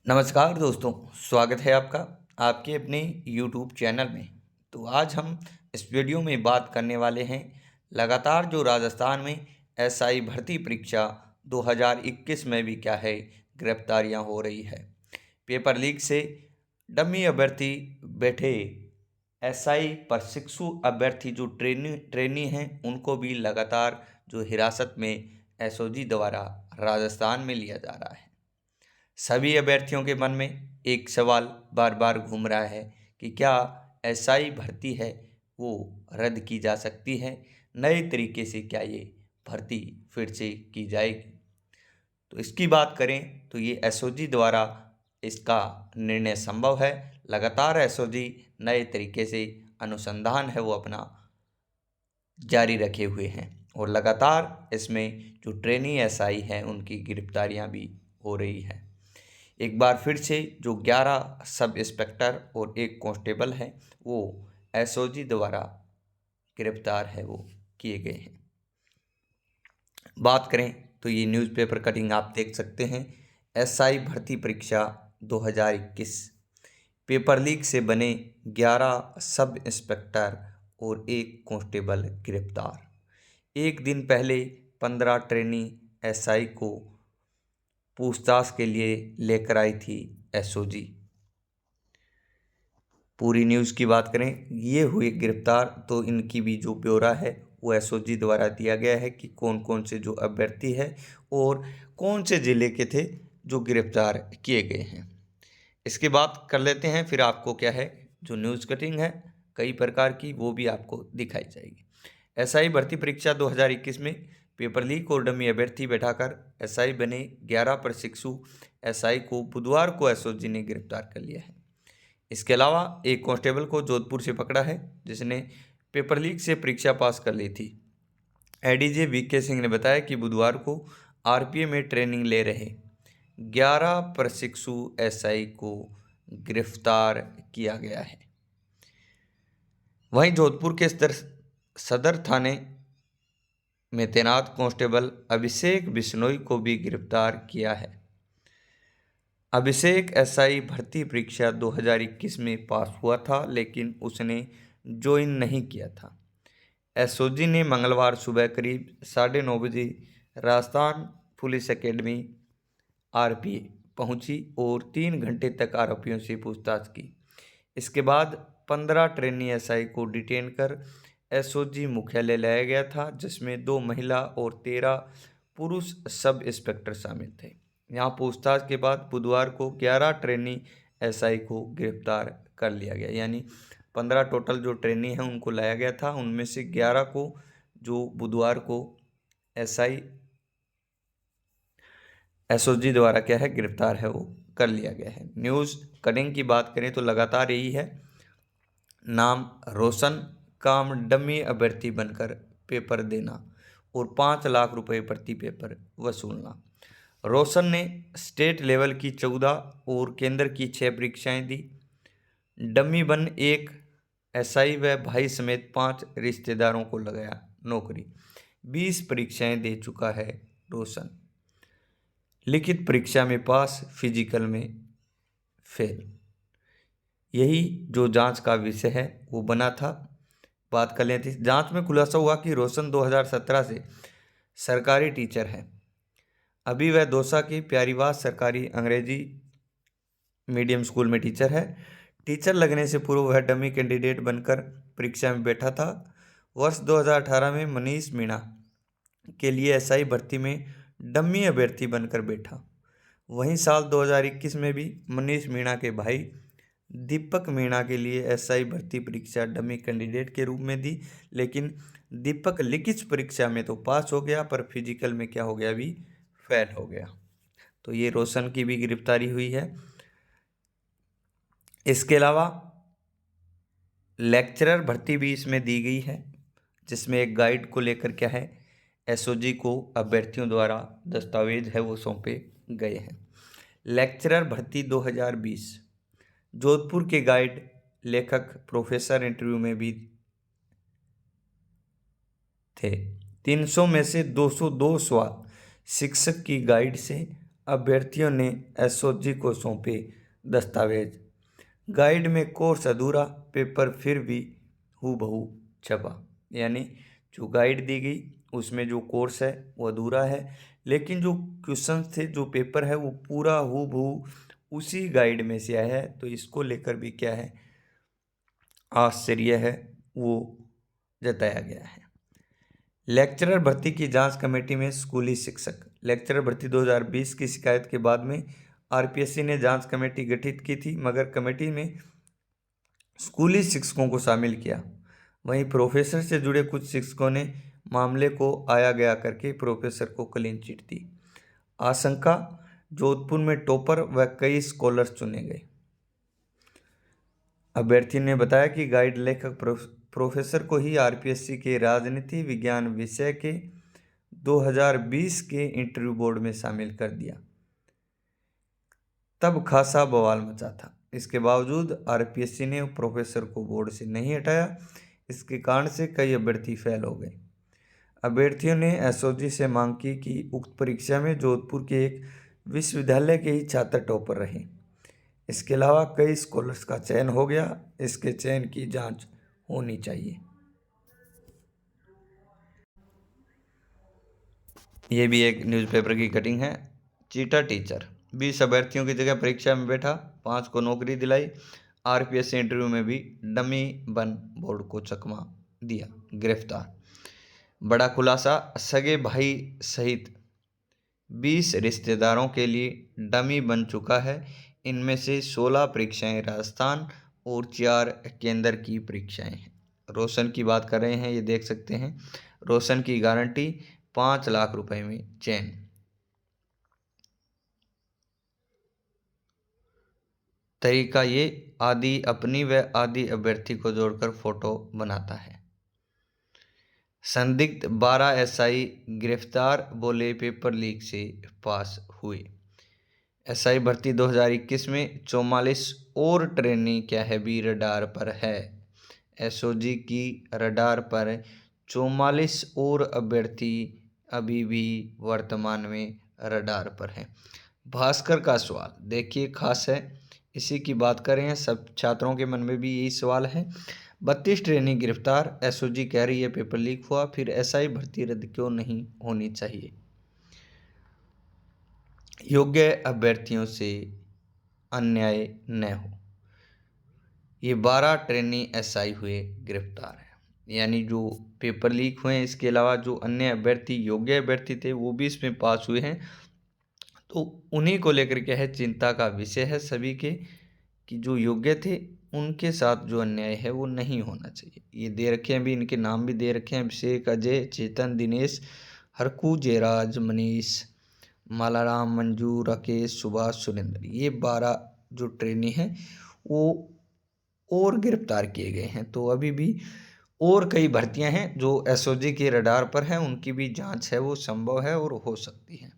नमस्कार दोस्तों, स्वागत है आपका आपके अपने YouTube चैनल में। तो आज हम इस वीडियो में बात करने वाले हैं लगातार जो राजस्थान में एसआई भर्ती परीक्षा 2021 में भी क्या है गिरफ्तारियां हो रही है। पेपर लीक से डमी अभ्यर्थी बैठे एसआई प्रशिक्षु अभ्यर्थी जो ट्रेनी हैं उनको भी लगातार जो हिरासत में एसओजी द्वारा राजस्थान में लिया जा रहा है। सभी अभ्यर्थियों के मन में एक सवाल बार बार घूम रहा है कि क्या एसआई भर्ती है वो रद्द की जा सकती है, नए तरीके से क्या ये भर्ती फिर से की जाएगी। तो इसकी बात करें तो ये एसओजी द्वारा इसका निर्णय संभव है। लगातार एसओजी नए तरीके से अनुसंधान है वो अपना जारी रखे हुए हैं और लगातार इसमें जो ट्रेनी एसआई हैं उनकी गिरफ्तारियां भी हो रही है। एक बार फिर से जो 11 सब इंस्पेक्टर और एक कांस्टेबल है वो एसओजी द्वारा गिरफ्तार है वो किए गए हैं। बात करें तो ये न्यूज़पेपर कटिंग आप देख सकते हैं। एसआई भर्ती परीक्षा 2021 पेपर लीक से बने 11 सब इंस्पेक्टर और एक कांस्टेबल गिरफ्तार। एक दिन पहले 15 ट्रेनी एसआई को पूछताछ के लिए लेकर आई थी एसओजी। पूरी न्यूज़ की बात करें, ये हुए गिरफ्तार तो इनकी भी जो ब्यौरा है वो एसओजी द्वारा दिया गया है कि कौन कौन से जो अभ्यर्थी है और कौन से ज़िले के थे जो गिरफ्तार किए गए हैं। इसके बाद कर लेते हैं फिर आपको क्या है जो न्यूज़ कटिंग है कई प्रकार की वो भी आपको दिखाई जाएगी। एसआई भर्ती परीक्षा 2021 में पेपर लीक और डमी अभ्यर्थी बैठाकर एसआई बने 11 प्रशिक्षु एसआई को बुधवार को एसओजी ने गिरफ्तार कर लिया है। इसके अलावा एक कांस्टेबल को जोधपुर से पकड़ा है जिसने पेपर लीक से परीक्षा पास कर ली थी। एडीजे वीके सिंह ने बताया कि बुधवार को आरपीए में ट्रेनिंग ले रहे 11 प्रशिक्षु एसआई को गिरफ्तार किया गया है। वहीं जोधपुर के सदर थाने में तैनात कांस्टेबल अभिषेक बिश्नोई को भी गिरफ्तार किया है। अभिषेक एसआई भर्ती परीक्षा 2021 में पास हुआ था लेकिन उसने ज्वाइन नहीं किया था। एसओजी ने मंगलवार सुबह करीब 9:30 बजे राजस्थान पुलिस एकेडमी आरपीए पहुंची और 3 घंटे तक आरोपियों से पूछताछ की। इसके बाद 15 ट्रेनी एसआई को डिटेन कर एसओजी मुख्यालय लाया गया था जिसमें 2 महिला और 13 पुरुष सब इंस्पेक्टर शामिल थे। यहाँ पूछताछ के बाद बुधवार को 11 ट्रेनी एसआई को गिरफ्तार कर लिया गया, यानी 15 टोटल जो ट्रेनी हैं उनको लाया गया था, उनमें से 11 को जो बुधवार को एसओजी द्वारा क्या है गिरफ्तार है वो कर लिया गया है। न्यूज़ कटिंग की बात करें तो लगातार यही है, नाम रोशन, काम डमी अभ्यर्थी बनकर पेपर देना और 5 लाख रुपए प्रति पेपर वसूलना। रोशन ने स्टेट लेवल की 14 और केंद्र की 6 परीक्षाएं दी। डमी बन एक एसआई व भाई समेत 5 रिश्तेदारों को लगाया नौकरी। 20 परीक्षाएं दे चुका है रोशन। लिखित परीक्षा में पास, फिजिकल में फेल। यही जो जांच का विषय है वो बना था। बात कर लेते हैं, जांच में खुलासा हुआ कि रोशन 2017 से सरकारी टीचर है। अभी वह दौसा की प्यारीवास सरकारी अंग्रेजी मीडियम स्कूल में टीचर है। टीचर लगने से पूर्व वह डमी कैंडिडेट बनकर परीक्षा में बैठा था। वर्ष 2018 में मनीष मीणा के लिए एसआई भर्ती में डमी अभ्यर्थी बनकर बैठा। वहीं साल 2021 में भी मनीष मीणा के भाई दीपक मीणा के लिए एसआई भर्ती परीक्षा डमी कैंडिडेट के रूप में दी, लेकिन दीपक लिखित परीक्षा में तो पास हो गया पर फिजिकल में क्या हो गया, भी फेल हो गया। तो ये रोशन की भी गिरफ्तारी हुई है। इसके अलावा लेक्चरर भर्ती भी इसमें दी गई है जिसमें एक गाइड को लेकर क्या है एसओजी को अभ्यर्थियों द्वारा दस्तावेज है वो सौंपे गए हैं। लेक्चरर भर्ती 2020 जोधपुर के गाइड लेखक प्रोफेसर इंटरव्यू में भी थे। 300 में से 202 सवाल शिक्षक की गाइड से अभ्यर्थियों ने एसओजी को सौंपे दस्तावेज। गाइड में कोर्स अधूरा, पेपर फिर भी हूबहू छपा। यानी जो गाइड दी गई उसमें जो कोर्स है वो अधूरा है, लेकिन जो क्वेश्चंस थे, जो पेपर है, वो पूरा हूबहू उसी गाइड में से आया है। तो इसको लेकर भी क्या है, आश्चर्य है वो जताया गया है। लेक्चरर भर्ती की जांच कमेटी में स्कूली शिक्षक। लेक्चरर भर्ती 2020 की शिकायत के बाद में आरपीएससी ने जांच कमेटी गठित की थी, मगर कमेटी में स्कूली शिक्षकों को शामिल किया। वहीं प्रोफेसर से जुड़े कुछ शिक्षकों ने मामले को आया गया करके प्रोफेसर को क्लीन चिट दी। आशंका, जोधपुर में टॉपर व कई स्कॉलर्स चुने गए। अभ्यर्थी ने बताया कि गाइड लेखक प्रोफेसर को ही आरपीएससी के राजनीति विज्ञान विषय के 2020 के इंटरव्यू बोर्ड में शामिल कर दिया। तब खासा बवाल मचा था। इसके बावजूद आरपीएससी ने प्रोफेसर को बोर्ड से नहीं हटाया। इसके कारण से कई अभ्यर्थी फेल हो गए। अभ्यर्थियों ने एसओजी से मांग की कि उक्त परीक्षा में जोधपुर के एक विश्वविद्यालय के ही छात्र टॉपर रहे। इसके अलावा कई स्कॉलर्स का चयन हो गया। इसके चयन की जांच होनी चाहिए। ये भी एक न्यूज़पेपर की कटिंग है। चीटा टीचर 20 अभ्यर्थियों की जगह परीक्षा में बैठा, 5 को नौकरी दिलाई। आरपीएससी इंटरव्यू में भी डमी बन बोर्ड को चकमा दिया, गिरफ्तार। बड़ा खुलासा, सगे भाई सहित 20 रिश्तेदारों के लिए डमी बन चुका है। इनमें से 16 परीक्षाएं राजस्थान और 4 केंद्र की परीक्षाएं हैं। रोशन की बात कर रहे हैं, ये देख सकते हैं। रोशन की गारंटी 5 लाख रुपए में चयन। तरीका ये, आदि अपनी व आदि अभ्यर्थी को जोड़कर फोटो बनाता है। संदिग्ध 12 एसआई गिरफ्तार, बोले पेपर लीक से पास हुए। एसआई भर्ती 2021 में 44 और ट्रेनी क्या है भी रडार पर है। एसओजी की रडार पर 44 और अभ्यर्थी अभी भी वर्तमान में रडार पर है। भास्कर का सवाल देखिए खास है, इसी की बात कर रहे हैं। सब छात्रों के मन में भी यही सवाल है। 32 ट्रेनी गिरफ्तार, एसओजी कह रही है पेपर लीक हुआ, फिर एसआई भर्ती रद्द क्यों नहीं होनी चाहिए। योग्य अभ्यर्थियों से अन्याय न हो। ये 12 ट्रेनी एसआई हुए गिरफ्तार हैं, यानी जो पेपर लीक हुए हैं। इसके अलावा जो अन्य अभ्यर्थी योग्य अभ्यर्थी थे वो भी इसमें पास हुए हैं। तो उन्हीं को लेकर के है चिंता का विषय है सभी के, कि जो योग्य थे उनके साथ जो अन्याय है वो नहीं होना चाहिए। ये दे रखे हैं, अभी इनके नाम भी दे रखे हैं, अभिषेक, अजय, चेतन, दिनेश, हरकू, जयराज, मनीष, मालाराम, मंजू, राकेश, सुभाष, सुरेंद्र। ये 12 जो ट्रेनी हैं वो और गिरफ्तार किए गए हैं। तो अभी भी और कई भर्तियां हैं जो एसओजी के रडार पर हैं, उनकी भी जांच है वो संभव है और हो सकती है।